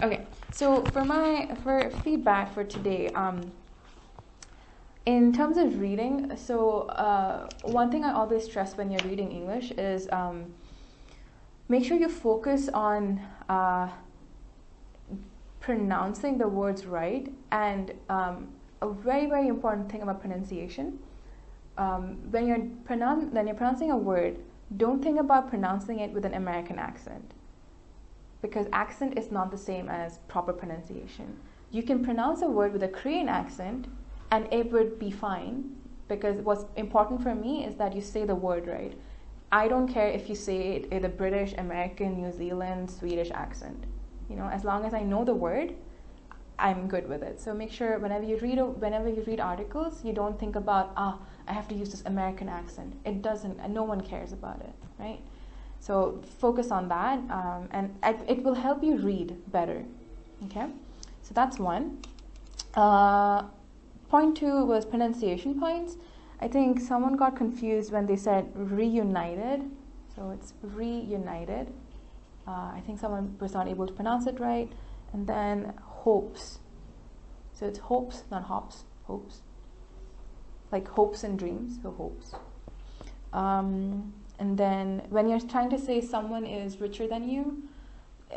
Okay, so for feedback for today, in terms of reading, so one thing I always stress when you're reading English is make sure you focus on pronouncing the words right, and a very, very important thing about pronunciation, when you're pronouncing a word, don't think about pronouncing it with an American accent, because accent is not the same as proper pronunciation. You can pronounce a word with a Korean accent and it would be fine, because what's important for me is that you say the word right. I don't care if you say it in a British, American, New Zealand, Swedish accent. You know, as long as I know the word, I'm good with it. So make sure whenever you read articles, you don't think about, I have to use this American accent. It doesn't, and no one cares about it, right? So focus on that, and it will help you read better. Okay, so that's one. Point two was pronunciation points. I think someone got confused when they said reunited. So it's reunited. I think someone was not able to pronounce it right. And then hopes. So it's hopes, not hops, hopes. Like hopes and dreams, so hopes. And then when you're trying to say someone is richer than you,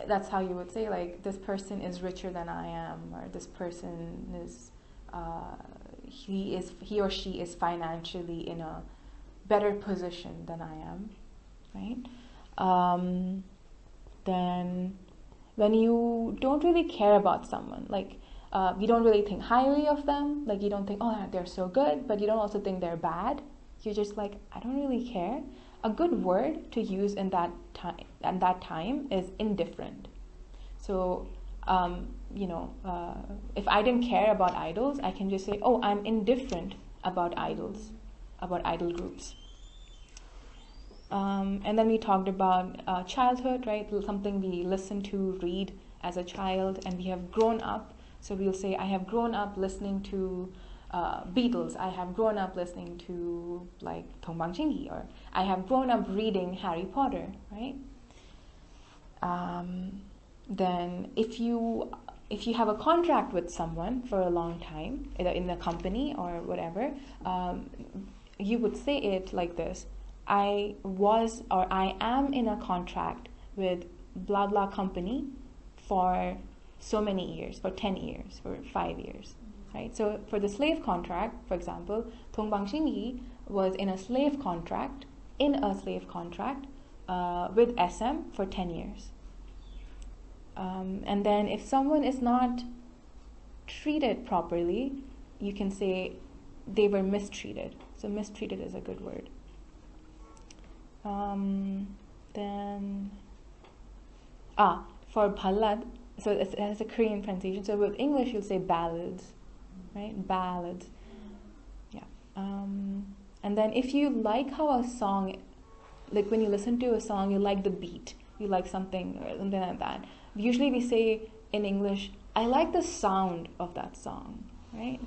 that's how you would say, like, this person is richer than I am, or this person is, he or she is financially in a better position than I am, right? Then when you don't really care about someone, like you don't really think highly of them, like you don't think, oh, they're so good, but you don't also think they're bad. You're just like, I don't really care. A good word to use in that time is indifferent. So if I didn't care about idols, I can just say, oh, I'm indifferent about idols, about idol groups. And then we talked about childhood, right? Something we listened to, read as a child, and we have grown up. So we'll say, I have grown up listening to Beatles. I have grown up listening to like 동방신기, or I have grown up reading Harry Potter, right? Then if you have a contract with someone for a long time, either in a company or whatever, you would say it like this: I was, or I am in a contract with blah blah company for so many years, for 10 years, for 5 years, right? So for the slave contract, for example, 동방신기 was in a slave contract with SM for 10 years. And then if someone is not treated properly, you can say they were mistreated. So mistreated is a good word. Then for ballad, so it has a Korean pronunciation. So with English, you'll say ballads, right? Ballads. Yeah. And then if you like how a song, like when you listen to a song, you like the beat, you like something like that. Usually we say in English, I like the sound of that song, right?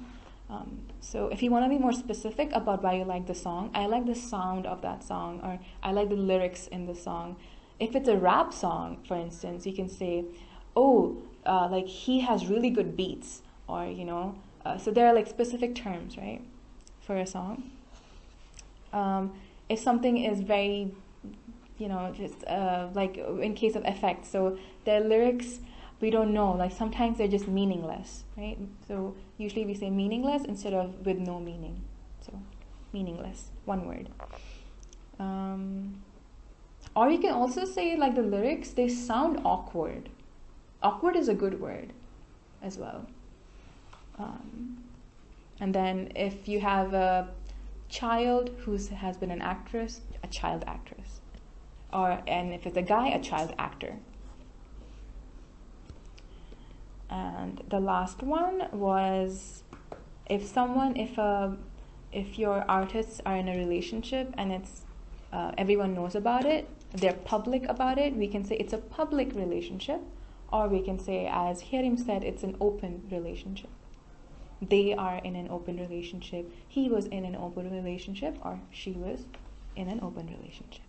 So if you want to be more specific about why you like the song, I like the sound of that song, or I like the lyrics in the song. If it's a rap song, for instance, you can say, like he has really good beats, or so there are like specific terms, right, for a song. If something is very, just like in case of effects, so their lyrics, we don't know, like sometimes they're just meaningless, right? So usually we say meaningless instead of with no meaning. So meaningless, one word. Or you can also say like the lyrics, they sound awkward. Awkward is a good word as well. And then if you have a child who has been an actress, a child actress. And if it's a guy, a child actor. And the last one was if your artists are in a relationship and it's everyone knows about it, they're public about it, we can say it's a public relationship, or we can say, as Hyerim said, it's an open relationship. They are in an open relationship. He was in an open relationship, or she was in an open relationship.